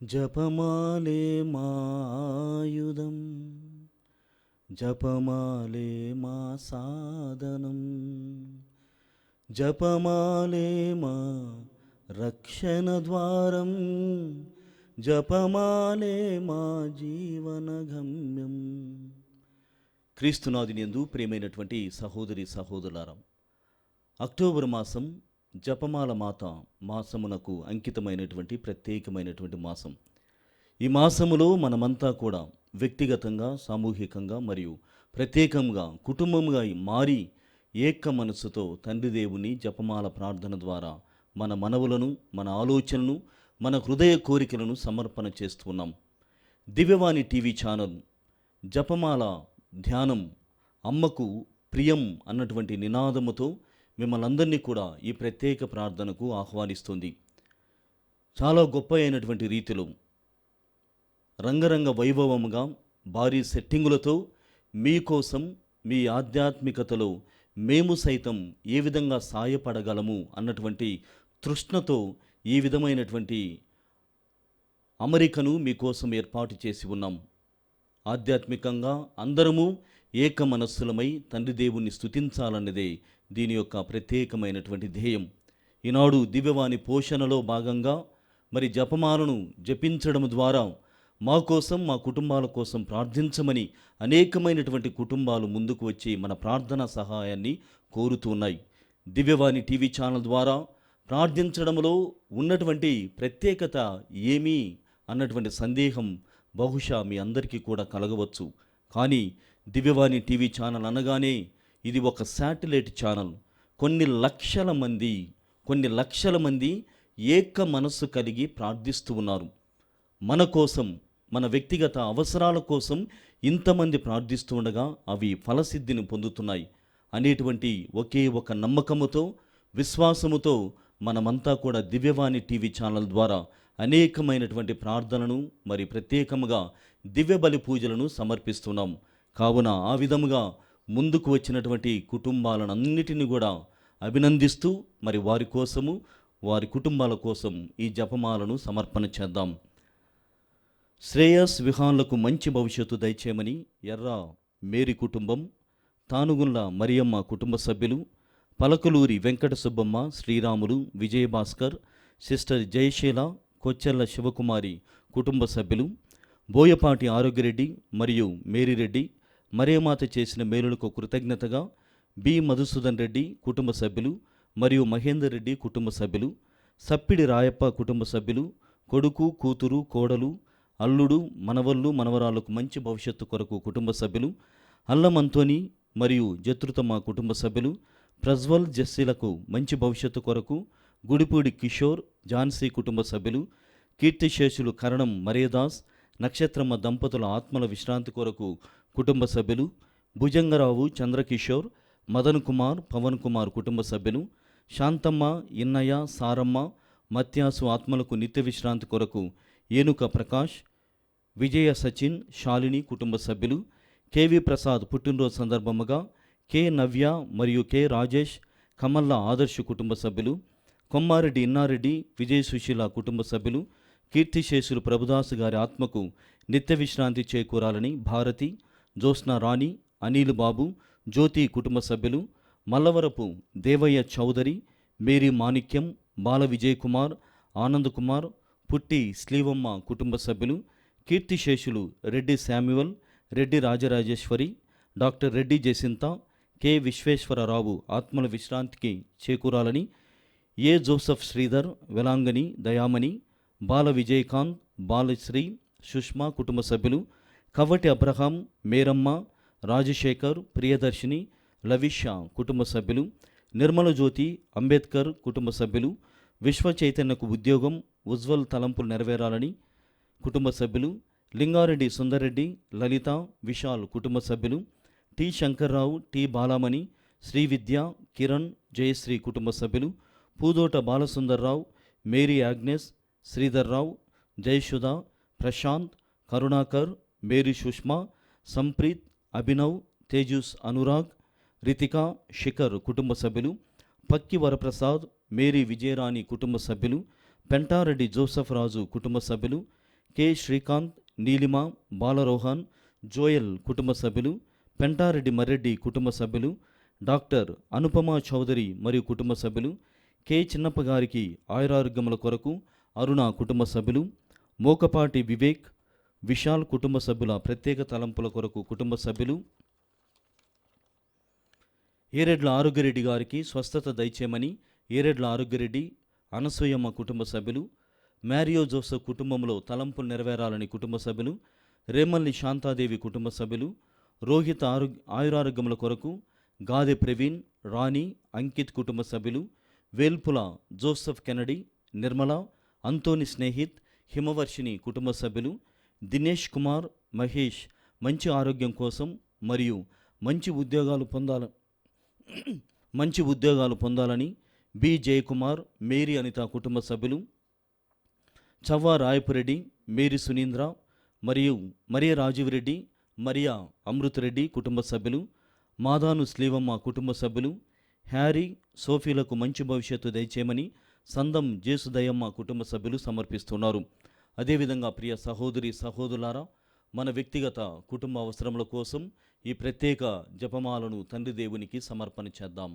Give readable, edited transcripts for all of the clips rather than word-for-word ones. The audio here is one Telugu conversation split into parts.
జపమాలే మాయుధం, జపమాలే మా సాధనం, జపమాలే మా రక్షణ ద్వారం, జపమాలే మా జీవన గమ్యం. క్రీస్తునాథునియందు ప్రియమైనటువంటి సహోదరి సహోదరులారా, అక్టోబర్ మాసం జపమాల మాత మాసమునకు అంకితమైనటువంటి ప్రత్యేకమైనటువంటి మాసం. ఈ మాసములో మనమంతా కూడా వ్యక్తిగతంగా, సామూహికంగా మరియు ప్రత్యేకంగా కుటుంబంగా మారి ఏక మనసుతో తండ్రి దేవుని జపమాల ప్రార్థన ద్వారా మన మనవులను, మన ఆలోచనలను, మన హృదయ కోరికలను సమర్పణ చేస్తున్నాం. దివ్యవాణి టీవీ ఛానల్ జపమాల ధ్యానం అమ్మకు ప్రియం అన్నటువంటి నినాదముతో మిమ్మల్ని అందరినీ కూడా ఈ ప్రత్యేక ప్రార్థనకు ఆహ్వానిస్తుంది. చాలా గొప్ప అయినటువంటి రీతిలో రంగరంగ వైభవముగా భారీ సెట్టింగులతో మీకోసం మీ ఆధ్యాత్మికతలో మేము సైతం ఏ విధంగా సాయపడగలము అన్నటువంటి తృష్ణతో ఈ విధమైనటువంటి అమరికను మీకోసం ఏర్పాటు చేసి ఉన్నాం. ఆధ్యాత్మికంగా అందరము ఏక మనస్సులమై తండ్రి దేవుణ్ణి స్తుతించాలన్నదే దీని యొక్క ప్రత్యేకమైనటువంటి ధ్యేయం. ఈనాడు దివ్యవాణి పోషణలో భాగంగా మరి జపమాలను జపించడం ద్వారా మా కోసం, మా కుటుంబాల కోసం ప్రార్థించమని అనేకమైనటువంటి కుటుంబాలు ముందుకు వచ్చి మన ప్రార్థనా సహాయాన్ని కోరుతున్నాయి. దివ్యవాణి టీవీ ఛానల్ ద్వారా ప్రార్థించడంలో ఉన్నటువంటి ప్రత్యేకత ఏమీ అన్నటువంటి సందేహం బహుశా మీ అందరికీ కూడా కలగవచ్చు. కానీ దివ్యవాణి టీవీ ఛానల్ అనగానే ఇది ఒక శాటిలైట్ ఛానల్. కొన్ని లక్షల మంది ఏక మనస్సు కలిగి ప్రార్థిస్తూ ఉన్నారు. మన కోసం, మన వ్యక్తిగత అవసరాల కోసం ఇంతమంది ప్రార్థిస్తూ ఉండగా అవి ఫలసిద్ధిని పొందుతున్నాయి అనేటువంటి ఒకే ఒక నమ్మకముతో, విశ్వాసముతో మనమంతా కూడా దివ్యవాణి టీవీ ఛానల్ ద్వారా అనేకమైనటువంటి ప్రార్థనను మరి ప్రత్యేకముగా దివ్య బలి పూజలను సమర్పిస్తున్నాం. కావున ఆ విధముగా ముందుకు వచ్చినటువంటి కుటుంబాలను అన్నిటిని కూడా అభినందిస్తూ మరి వారి కోసము, వారి కుటుంబాల కోసం ఈ జపమాలను సమర్పణ చేద్దాం. శ్రేయస్ విహాన్లకు మంచి భవిష్యత్తు దయచేయమని ఎర్ర మేరీ కుటుంబం, తానుగుండ్ల మరియమ్మ కుటుంబ సభ్యులు, పలకలూరి వెంకట సుబ్బమ్మ, శ్రీరాములు, విజయభాస్కర్, సిస్టర్ జయశీల, కొచ్చెర్ల శివకుమారి కుటుంబ సభ్యులు, బోయపాటి ఆరోగ్యరెడ్డి మరియు మేరీరెడ్డి, మరియమాత చేసిన మేలులకు కృతజ్ఞతగా బి మధుసూదన్ రెడ్డి కుటుంబ సభ్యులు మరియు మహేందర్ రెడ్డి కుటుంబ సభ్యులు, సప్పిడి రాయప్ప కుటుంబ సభ్యులు, కొడుకు, కూతురు, కోడలు, అల్లుడు, మనవళ్ళు, మనవరాలకు మంచి భవిష్యత్తు కొరకు కుటుంబ సభ్యులు, అల్లం అంతోని మరియు జతృతమ్మ కుటుంబ సభ్యులు, ప్రజ్వల్ జస్సీలకు మంచి భవిష్యత్తు కొరకు గుడిపూడి కిషోర్, ఝాన్సీ కుటుంబ సభ్యులు, కీర్తిశేషులు కరణం మరియదాస్, నక్షత్రమ్మ దంపతుల ఆత్మల విశ్రాంతి కొరకు కుటుంబ సభ్యులు, భుజంగరావు, చంద్రకిషోర్, మదన్ కుమార్, పవన్ కుమార్ కుటుంబ సభ్యులు, శాంతమ్మ, ఇన్నయ్య, సారమ్మ, మత్యాసు ఆత్మలకు నిత్య విశ్రాంతి కొరకు ఏనుక ప్రకాష్, విజయ సచిన్, శాలిని కుటుంబ సభ్యులు, కేవి ప్రసాద్ పుట్టినరోజు సందర్భముగా కె నవ్య మరియు కె రాజేష్, కమల్ల ఆదర్శ్ కుటుంబ సభ్యులు, కొమ్మారెడ్డి ఇన్నారెడ్డి, విజయ్ సుశీల కుటుంబ సభ్యులు, కీర్తిశేషులు ప్రభుదాసు గారి ఆత్మకు నిత్య విశ్రాంతి చేకూరాలని భారతి, జ్యోత్స్న రాణి, అనిల్ బాబు, జ్యోతి కుటుంబ సభ్యులు, మల్లవరపు దేవయ్య చౌదరి, మేరీ మాణిక్యం, బాల విజయ్ కుమార్, ఆనంద్ కుమార్, పుట్టి శ్లీవమ్మ కుటుంబ సభ్యులు, కీర్తిశేషులు రెడ్డి శామ్యువల్, రెడ్డి రాజరాజేశ్వరి, డాక్టర్ రెడ్డి జసింత, కె విశ్వేశ్వరరావు ఆత్మల విశ్రాంతికి చేకూరాలని ఏ జోసఫ్ శ్రీధర్, వెలాంగని దయామణి, బాల విజయకాంత్, బాలశ్రీ, సుష్మా కుటుంబ సభ్యులు, కవటి అబ్రహాం, మేరమ్మ, రాజశేఖర్, ప్రియదర్శిని, లవిషా కుటుంబ సభ్యులు, నిర్మల జ్యోతి, అంబేద్కర్ కుటుంబ సభ్యులు, విశ్వ చైతన్యకు ఉద్యోగం, ఉజ్వల్ తలంపులు నెరవేరాలని కుటుంబ సభ్యులు, లింగారెడ్డి సుందర్రెడ్డి, లలిత, విశాల్ కుటుంబ సభ్యులు, టి శంకర్రావు, టి బాలామణి, శ్రీవిద్య, కిరణ్, జయశ్రీ కుటుంబ సభ్యులు, Pudota Balasundar Rao, Mary Agnes, Sridhar Rao, Jayasudha, Prashanth, Karunakar, Mary Sushma, Sampreeth, Abhinav, Tejus Anurag, Ritika, Shikhar కుటుంబ సభ్యులు, పక్కి వరప్రసాద్, మేరీ విజయరాణి కుటుంబ సభ్యులు, పెంటారెడ్డి జోసఫ్ రాజు కుటుంబ సభ్యులు, కె శ్రీకాంత్, నీలిమ, బాలరోహన్, జోయల్ కుటుంబ సభ్యులు, పెంటారెడ్డి మర్రెడ్డి కుటుంబ సభ్యులు, డాక్టర్ అనుపమ చౌదరి మరియు కుటుంబ సభ్యులు, కె చిన్నప్ప గారికి ఆయురారోగ్యముల కొరకు అరుణ కుటుంబ సభ్యులు, మోకపాటి వివేక్, విశాల్ కుటుంబ సభ్యుల ప్రత్యేక తలంపుల కొరకు కుటుంబ సభ్యులు, ఏరెడ్ల ఆరోగ్యరెడ్డి గారికి స్వస్థత దయచేయమని ఏరెడ్ల ఆరోగ్యరెడ్డి, అనసూయమ్మ కుటుంబ సభ్యులు, మ్యారియో జోసెఫ్ కుటుంబంలో తలంపులు నెరవేరాలని కుటుంబ సభ్యులు, రేమల్లి శాంతాదేవి కుటుంబ సభ్యులు, రోహిత్ ఆయురారోగ్యముల కొరకు గాదె ప్రవీణ్, రాణి, అంకిత్ కుటుంబ సభ్యులు, వేల్పుల జోసెఫ్ కెనడీ, నిర్మల, అంతోని స్నేహిత్, హిమవర్షిని కుటుంబ సభ్యులు, దినేష్ కుమార్, మహేష్ మంచి ఆరోగ్యం కోసం మరియు మంచి ఉద్యోగాలు పొందాలని బి జయకుమార్, మేరీ అనిత కుటుంబ సభ్యులు, చవ్వ రాయపురెడ్డి, మేరీ సునీంద్ర మరియు మరియ రాజీవరెడ్డి, మరియా అమృతరెడ్డి కుటుంబ సభ్యులు, మాదాను శ్లీవమ్మ కుటుంబ సభ్యులు, హ్యారీ, సోఫీలకు మంచి భవిష్యత్తు దయచేయమని సందం జేసుదయమ్మ కుటుంబ సభ్యులు సమర్పిస్తున్నారు. అదేవిధంగా ప్రియ సహోదరి సహోదరులారా, మన వ్యక్తిగత కుటుంబ అవసరముల కోసం ఈ ప్రత్యేక జపమాలను తండ్రి దేవునికి సమర్పణ చేద్దాం.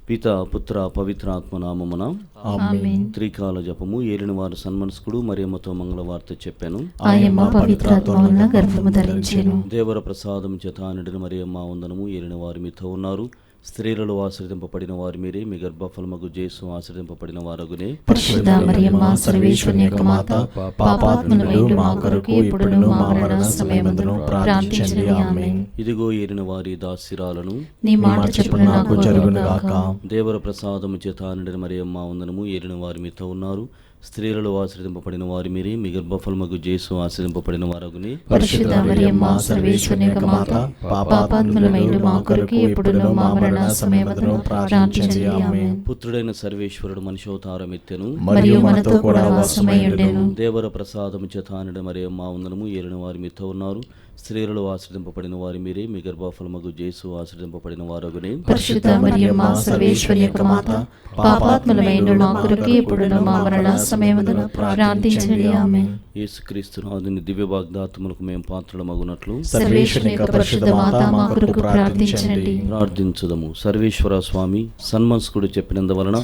పిత పుత్ర పవిత్ర ఆత్మనామమున ఆమేన్. త్రికాల జపము. ఏలిన వారు సన్మనస్కుడు మరియమ్మతో మంగళవార్త చెప్పాను. ఆయమ్మ పవిత్రాత్మ వలన గర్భము ధరించెను. దేవర ప్రసాదం చేత నిండిన మరియమ్మ వందనము. ఏలిన వారు మీతో ఉన్నారు. స్త్రీలలో ఆశ్రదింపబడిన వారు మీరే, మీ గర్భఫలమగు యేసు ఆశ్రదింపబడిన వారగునే. పరిశుద్ధ మరియమ్మ సర్వేశ్వరుని యొక్క మాత, పాపాత్ములమైన మా కొరకు ఇప్పుడును మా మరణ సమయమందును ప్రార్థించండి. ఆమేన్. ఇదిగో ఏలిన వారి దాసిరాలను, నీ మాట చొప్పున నాకు జరుగును గాక. దేవర ప్రసాదము చేత నిండిన మరియమ్మ వందనము. ఏలిన వారు మీతో ఉన్నారు. స్త్రీలలో ఆశ్రదింపబడిన వారు మీరే, మీ గర్భఫలమగు యేసు ఆశ్రదింపబడిన వారగునే. పరిశుద్ధ మరియమ్మ సర్వేశ్వరుని యొక్క మాత, పాపాత్ములమైన మా కొరకు ఇప్పుడును మా మరణ సమయమందును ప్రార్థించండి. ఆమేన్. పుత్రుడైన సర్వేశ్వరుడు మనుష్యావతారం ఎత్తెను, మరియు మనతో కూడా వాసమై ఉండెను. దేవర ప్రసాదము చేత నిండిన మరియమ్మ వందనము. ఏలిన వారు మీతో ఉన్నారు. స్త్రీలలో ఆశ్రదింపబడిన వారు మీరే, మీ గర్భఫలమగు యేసు ఆశ్రదింపబడిన వారగునే. పరిశుద్ధ మరియమ్మ సర్వేశ్వరుని యొక్క మాత, పాపాత్ములమైన మా కొరకు ఇప్పుడును మా మరణ సమయమందున ప్రార్థించండి. ఆమేన్. యేసుక్రీస్తు నాథుని దివ్య వాగ్దాతములకు మేము పాత్రలమగునట్లు సర్వేశ్వరుని యొక్క పరిశుద్ధ మాత మా కొరకు ప్రార్థించండి. ప్రార్థించుదము. సర్వేశ్వర స్వామి, సన్మనస్కుడు చెప్పినందువలన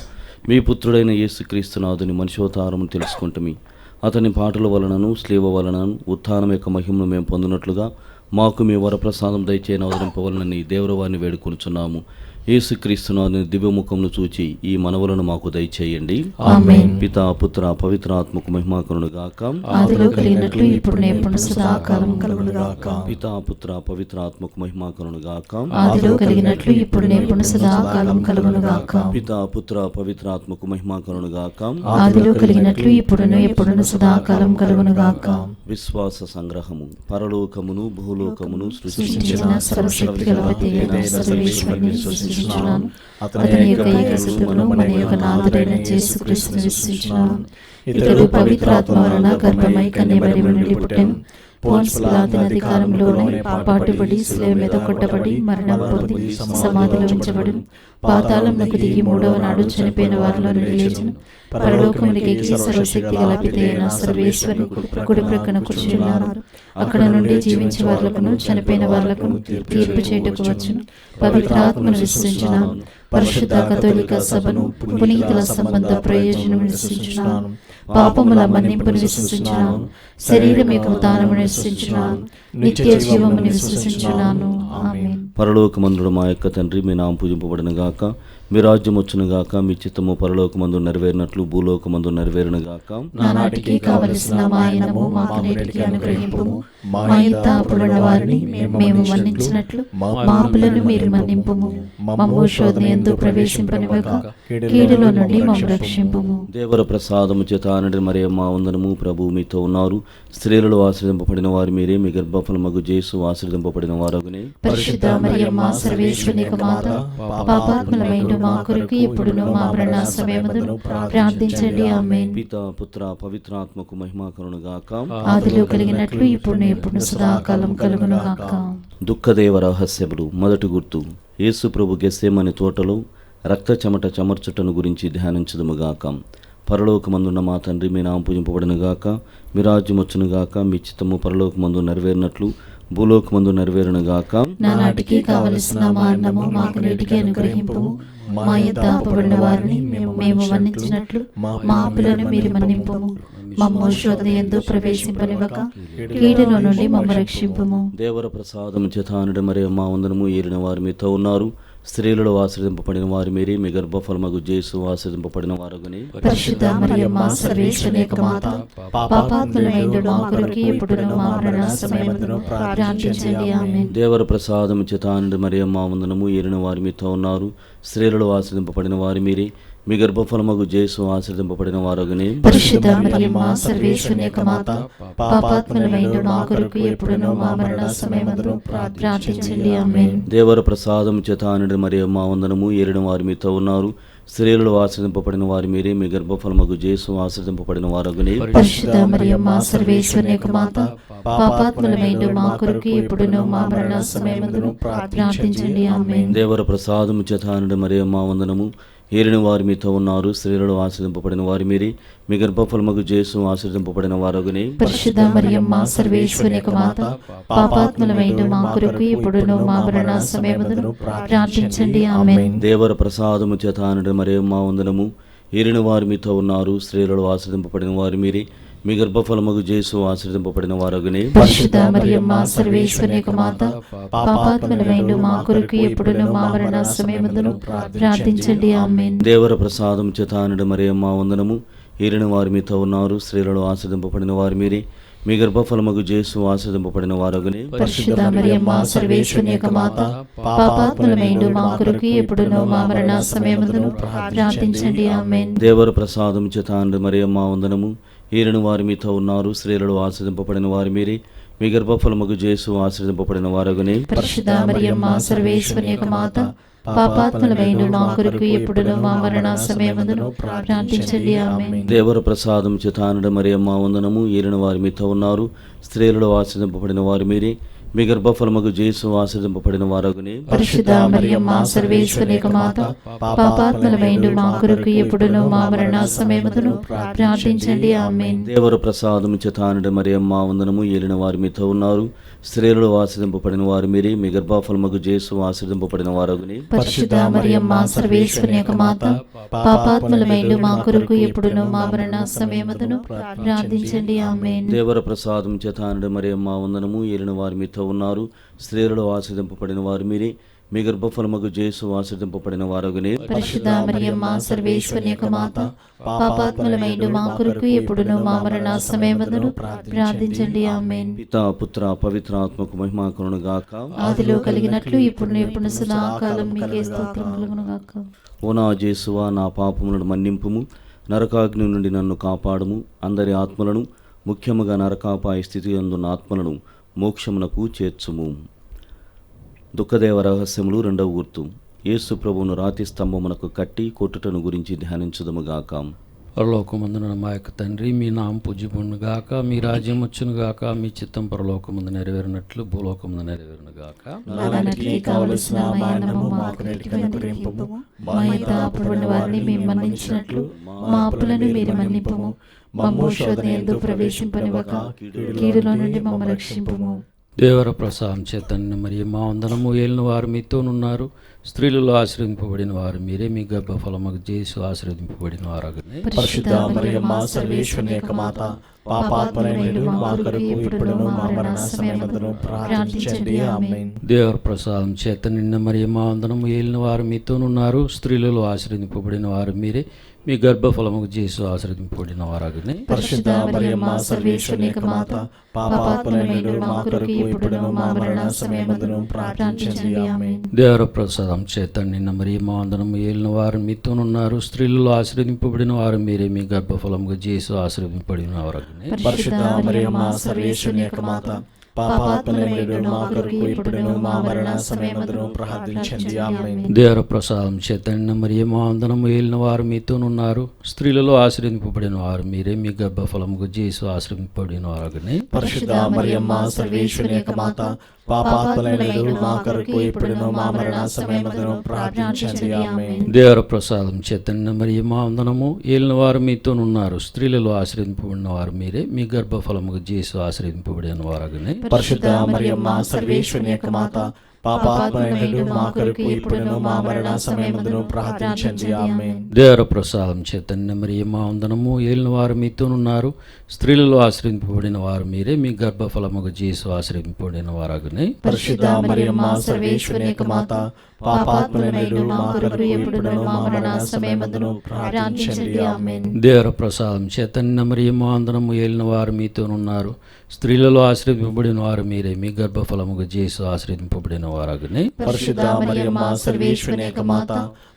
మీ పుత్రుడైన యేసుక్రీస్తు నాథుని మనుష్యోతారము తెలుసుకుంటమి. అతని పాటల వలనను స్లీవ వలనను ఉత్థానం యొక్క మహిమను మేము పొందినట్లుగా మాకు మీ వరప్రసాదం దయచేయని అవతరింపవలనని దేవరవారిని వేడుకొనుచున్నాము. యేసుక్రీస్తునాథుని దివ్యముఖమును చూచి ఈ మనవులను మాకు దయచేయండి. ఆమేన్. పితా పుత్ర పవిత్రాత్మకు మహిమాకరును గాక. ఆదిలో కలిగినట్లు ఇప్పుడు ఎప్పుడు సదాకాలం కలుగును గాక. పితా పుత్ర పవిత్రాత్మకు మహిమాకరును గాక. ఆదిలో కలిగినట్లు ఇప్పుడు ఎప్పుడు సదాకాలం కలుగును గాక. పితా పుత్ర పవిత్రాత్మకు మహిమాకరును గాక. ఆదిలో కలిగినట్లు ఇప్పుడును ఎప్పుడును సదాకాలం కలుగును గాక. విశ్వాస సంగ్రహము. పరలోకమును భూలోకమును సృష్టించిన సర్వశక్తి గల పితైన సర్వేశ్వరుని విశ్వసించుచున్నాను. అతని యొక్క ఏకసుతుడును మన యొక్క నాథుడైన యేసుక్రీస్తును విశ్వసించుచున్నాను. ఇతడు పవిత్రాత్మ వలన గర్భమై కన్యమరియు నుండి పుట్టెను. పోన్స్ పిలాతుని అధికారంలోనే పాటుపడి శిలువ మీద కొట్టబడి మరణం పొంది సమాధిలో ఉంచబడి పాతాళమునకు దిగి మూడవ నాడు చనిపోయిన వారిలో నుండి లేచెను. పరలోకమునికి ఎక్కి సర్వశక్తి గల పితైన సర్వేశ్వరుని కుడి ప్రక్కన కూర్చున్నారు. అక్కడ నుండి జీవించే వారులకును చనిపోయిన వారులకును తీర్పు చేయుటకు వచ్చును. పవిత్రాత్మను విశ్వసించున్నాను. పరిశుద్ధ కథోలిక సభను, పునీతుల సంబంధ ప్రయోజనం విశ్వసించున్నాను. పాపముల మన్నింపును విశ్వసించున్నాను. శరీరం యొక్క ఉత్థానమును విశ్వసించున్నాను. నిత్య జీవమును విశ్వసించున్నాను. ఆమేన్. పరలోకమందుడు మా యొక్క తండ్రి, మీ నామము పూజింపబడును గాక. మీ రాజ్యం వచ్చును గాక. మీ చిత్తము పరలోకమందు నెరవేరినట్లు భూలోకమందు నెరవేరును గాక. నానాటికి కావలసిన మా అన్నము మాకు నేటికి అనుగ్రహింపుము. మా యొక్క అప్పుడున్న వారిని మేము మన్నించినట్లు మా అప్పులను మీరు మన్నింపుము. మమ్ము శోధన యందు ప్రవేశింపనివ్వక కీడులో నుండి మమ్ము రక్షింపుము. దేవర ప్రసాదము చేత నిండిన మరియమ్మ వందనము. ప్రభు మీతో ఉన్నారు. స్త్రీలలో ఆశ్రదింపబడిన వారు మీరే, మీ గర్భఫలమగు యేసు ఆశ్రదింపబడిన వారగునే. పరిశుద్ధ మరియమ్మ సర్వేశ్వరుని యొక్క మాత, పాపాత్ములమైన మా కొరకు ఇప్పుడును మా మరణ సమయమును ప్రార్థించండి. ఆమేన్. పిత పుత్ర పవిత్రాత్మకు మహిమ కలుగునుగాక. ఆదిలో కలిగినట్లు ఇప్పుడు ఎప్పుడు సదాకాలం కలుగును గాక. దుఃఖదేవ రహస్యములు. మొదటి గుర్తు, యేసు ప్రభు గెత్సేమని తోటలో రక్త చెమట చెమర్చుటను గురించి ధ్యానించదుముగాక. పరలోకమందున్న మా తండ్రి, మీ నామం పూజింపబడునుగాక, మీ రాజ్యం వచ్చునుగాక, మీ చిత్తము పరలోకమందు నెరవేరినట్లు భూలోకమందు నెరవేరునుగాక. నానాటికి కావలసిన మా అన్నము మాకు నేటికి అనుగ్రహింపు. మా యొద్ద అప్పబడిన వారిని మేము మన్నించినట్లు మా అప్పులను మీరు మన్నింపుము. మమ్ము శోధన యందు ప్రవేశింపనివ్వక కీడులో నుండి మమ్ము రక్షింపుము. దేవర ప్రసాదము చేతానుడి మరి మా వందనము ఏలిన వారు మీతో ఉన్నారు. స్త్రీలలో ఆశ్రదింపబడిన వారు మీరే, మీ గర్భఫలమగు జేసు ఆశ్రదింపబడిన వారుగని. పరిశుద్ధ మరియమ్మ సర్వేశ్వరుని యొక్క మాత, పాపాత్ములైన మా కొరకు ఇప్పుడును మా మరణ సమయమున ప్రార్థించండి. ఆమేన్. దేవర ప్రసాదము చేతానుడి మరి మా వందనము ఏలిన వారు మీతో ఉన్నారు. స్త్రీలలో ఆశ్రదింపబడిన వారు మీరే, మీ గర్భఫలమగు జేసు ఆశ్రదింపబడిన వారుగని. పరిశుద్ధ మరియమ్మ సర్వేశ్వరుని యొక్క మాత, పాపాత్ములైన మా కొరకు ఇప్పుడును మా మరణ సమయమున ప్రార్థించండి. ఆమేన్. దేవర ప్రసాదము చేతానుడి మరి మా వందనము ఏలిన వారు మీతో ఉన్నారు. స్త్రీలలో ఆశ్రదింపబడిన వారు మీరే, మీ గర్భఫలమగు జేసు ఆశ్రదింపబడిన వారుగని. పరిశుద్ధ మరియమ్మ సర్వేశ్వరుని యొక్క మాత, పాపాత్ములైన మా కొరకు ఇప్పుడును మా మరణ సమయమున ప్రార్థించండి. ఆమేన్. దేవర ప్రసాదము చేతానుడి మరి మా వందనము ఏలిన వారు మీతో ఉన్నారు. స్త్రీలలో ఆశ్రదింపబడిన వారు మీరే, మీ గర్భఫలమగు జేసు ఆశ్రదింపబడిన వారుగని. పరిశుద్ధ మరియమ్మ సర్వేశ్వరుని యొక్క మాత, పాపాత్ములైన మా కొరకు ఇప్పుడును మా మరణ సమయమున ప్రార్థించండి. ఆమేన్. దేవర ప్రసాదము చేతానుడి మరి మా వందనము ఏలిన వారు మీతో ఉన్నారు. స్త్రీలలో ఆశ్రదింపబడిన వారు మీరే, మీ గర్భఫలమగు జేసు ఆశ్రదింపబడిన వారుగని. పరిశుద్ధ మరియమ్మ సర్వేశ్వరుని యొక్క మాత, పాపాత్ములైన మా కొరకు ఇప్పుడును మా మరణ సమయమున ప్రార్థించండి. ఆమేన్. దేవర ప్రసాదం చేతానుడి మరి మా వందనము ఏలిన వారు మీతో ఉన్నారు. స్త్రీలలో ఆశ్రదింపబడిన వారు మీరే, మీ గర్భఫలమగు జేసు ఆశ్రదింపబడిన వారుగని. పరిశుద్ధ మరియమ్మ సర్వేశ్వరుని యొక్క మాత, పాపాత్ములైన మా కొరకు ఇప్పుడును మా మరణ సమయమున ప్రార్థించండి. ఆమేన్. దేవర ప్రసాదం చేతానుడి మరి మా వందనము ఏలిన వారు మీతో ఉన్నారు. స్త్రీలలో ఆశ్రదింపబడిన వారు మీరే, మీ గర్భఫలమగు జేసు ఆశ్రదింపబడిన వారుగని. పరిశుద్ధ మరియమ్మ సర్వేశ్వరుని యొక్క మాత, పాపాత్ములైన మా కొరకు ఇప్పుడును మా మరణ సమయమున ప్రార్థించండి. ఆమేన్. దేవర ప్రసాదం చేతానుడి మరి మా వందనము ఏలిన వారు మీతో ఉన్నారు. స్త్రీలలో ఆశ్రదింపబడిన వారు మీరే, మీ గర్భఫలమగు జేసు ఆశ్రదింపబడిన వారుగని. పరిశుద్ధ మరియమ్మ సర్వేశ్వరుని యొక్క మాత, పాపాత్ములైన మా కొరకు ఇప్పుడును మా మరణ సమయమున ప్రార్థించండి. ఆమేన్. దేవర ప్రసాదం చేతానుడి మరి మా వందనము ఏలిన వారు మీతో ఉన్నారు. స్త్రీలలో ఆశ్రదింపబడిన వారు మీరే, మీ గర్భఫలమగు జేసు ఆశ్రదింపబడిన వారుగని. పరిశుద్ధ మరియమ్మ సర్వేశ్వరుని యొక్క మాత, పాపాత్ములైన మా కొరకు ఇప్పుడును మా మరణ సమయమున ప్రార్థించండి. ఆమేన్. దేవర ప్రసాదం చేతానుడి మరి మా వందనము ఏలిన వారు మీతో ఉన్నారు. స్త్రీలలో ఆశ్రదింపబడిన వారు మీరే, మీ గర్భఫలమగు జేసు ఆశ్రదింపబడిన వారుగని. పరిశుద్ధ మరియమ్మ సర్వేశ్వరుని యొక్క మాత, పాపాత్ములైన మా కొరకు ఇప్పుడును మా మరణ సమయమున ప్రార్థించండి. ఆమేన్. పిత పుత్ర పవిత్రాత్మకు మహిమ కలుగునుగాక. ఆదిలో కలిగినట్లు ఇప్పుడు ఎప్పుడు సదాకాలం మీకే స్తోత్రం కలుగును గాక. ఓ నా జేసువా, నా పాపములను మన్నింపుము, నరకాగ్ని నుండి నన్ను కాపాడుము. అందరి ఆత్మలను, ముఖ్యముగా నరకాపాయ స్థితి అందున్న ఆత్మలను మోక్షమునకు చేర్చుము. దుఃఖదేవ రహస్యములు. రెండవ గుర్తు, యేసు ప్రభువును రాతి స్తంభమునకు కట్టి కొట్టుటను గురించి ధ్యానించుదముగాక. పరలోకమందున మా యొక్క తండ్రి, మీ నామం పూజ్యముగాక, మీ రాజ్యం వచ్చునుగాక, మీ చిత్తం పరలోకమందు నెరవేరినట్లు భూలోకమందు నెరవేరునుగాక. నానాటికి కావలసిన మా అన్నము మాకు నేటికి అనుగ్రహింపుము. మా యొద్ద అప్పుబడిన వారిని మేము మన్నించినట్లు మా అప్పులను మీరు మన్నింపుము. మమ్ము శోధన యందు ప్రవేశింపనివ్వక కీడులో నుండి మమ్ము రక్షింపుము. దేవర ప్రసాదం చేతన్ని మరి మా వందనము ఏలిన వారు మీతోనున్నారు. స్త్రీలలో ఆశ్రయింపబడిన వారు మీరే, మీ గర్భఫలమగు జేసు ఆశ్రయింపబడిన వారగనే. పరిశుద్ధ మరియమ్మ సర్వేశ్వరుని యొక్క మాత, పాపాత్ములైన మా కొరకు ఇప్పుడును మా మరణ సమయమున ప్రార్థించండి. ఆమేన్. దేవర ప్రసాదం చేత నిన్న మరి మా వందనము ఏలిన వారు మీతోనున్నారు. స్త్రీలలో ఆశ్రయింపబడిన వారు మీరే, మీ గర్భఫలముకు జేసు ఆశ్రయింపబడిన వారగనే. పరిశుద్ధ మరియమ్మ సర్వేశ్వరుని యొక్క మాత, పాపాత్ములైన మా కొరకు ఇప్పుడును మా మరణ సమయమున ప్రార్థించండి. ఆమేన్. దేవర ప్రసాదం చేత నిన్న మరి మా వందనము ఏలిన వారు మీతోనున్నారు. స్త్రీలలో ఆశ్రయింపబడిన వారు మీరే, మీ గర్భఫలముకు జేసు ఆశ్రయింపబడిన వారగనే. పరిశుద్ధ మరియమ్మ సర్వేశ్వరుని యొక్క మాత, పాపాత్ములైన మా కొరకు ఇప్పుడును మా మరణ సమయమందును ప్రార్థించండి. ఆమేన్. దేవర ప్రసాదం చేతండి మరియమ్మ వందనము ఏలిన వారు మీతోనున్నారు. స్త్రీలలో ఆశ్రయింపబడిన వారు మీరే. మీ గర్భఫలముకు యేసు ఆశ్రయింపబడిన వారగనే. పరిశుద్ధ మరియమ్మ సర్వేశ్వరి యొక్క మాత, పాపాత్ములైన మా కొరకు ఇప్పుడును మా మరణ సమయమందును ప్రార్థించండి. ఆమేన్. దేవర ప్రసాదం చేతండి మరియమ్మ వందనము ఏలిన వారు మీతోనున్నారు. స్త్రీలలో ఆశ్రయింపబడిన వారు మీరే. మీ గర్భఫలముకు యేసు ఆశ్రయింపబడిన వారగనే. పరిశుద్ధ మరియమ్మ సర్వేశ్వరి యొక్క మాత, పాపాత్ములైన మా కొరకు ఇప్పుడును మా మరణ సమయమందును ప్రార్థించండి. ఆమేన్. దేవర ప్రసాదం చేతండి మరియమ్మ వందనము ఏలిన వారు మీతోనున్నారు. స్త్రీలలో ఆశ్రయింపబడిన వారు మీరే. మీ గర్భఫలముకు యేసు ఆశ్రయింపబడిన వారగనే. పరిశుద్ధ మరియమ్మ సర్వేశ్వరి యొక్క మాత, పాపాత్ములైన మా కొరకు ఇప్పుడును మా మరణ సమయమందును ప్రార్థించండి. ఆమేన్. దేవర ప్రసాదం చేతండి మరియమ్మ వందనము ఏలిన వారు మీతోనున్నారు. స్త్రీలలో ఆశ్రయింపబడిన వారు మీరే. మీ గర్భఫలముకు యేసు ఆశ్రయింపబడిన వారగనే. పరిశుద్ధ మరియమ్మ సర్వేశ్వరి యొక్క మాత,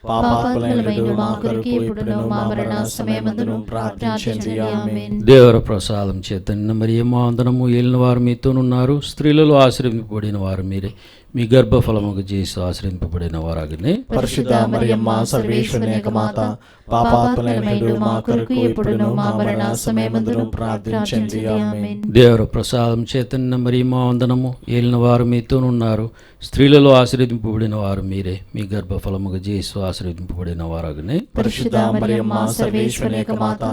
పాపాత్ములైన మా కొరకు ఇప్పుడును మా మరణ సమయమందును ప్రార్థించండి. ఆమేన్. దేవర ప్రసాదం చేతండి మరియమ్మ వందనము ఏలిన వారు మీతోనున్నారు. స్త్రీలలో ఆశ్రయింపబడిన వారు మీరే. మీ గర్భఫలముకు యేసు ఆశ్రయింపబడిన వారగనే. పరిశుద్ధ మరియమ్మ సర్వేశ్వరి యొక్క మాత, పాపాత్ములైన మా కొరకు ఇప్పుడును మా మరణ సమయమందును ప్రార్థించండి. ఆమేన్. దేవర ప్రసాదం చేతండి మరియమ్మ వందనము ఏలిన వారు మీతోనున్నారు. స్త్రీలలో ఆశ్రయింపబడిన వారు మీరే. మీ గర్భఫలముకు యేసు ఆశ్రయింపబడిన వారగనే. పరిశుద్ధ మరియమ్మ సర్వేశ్వరి యొక్క మాత,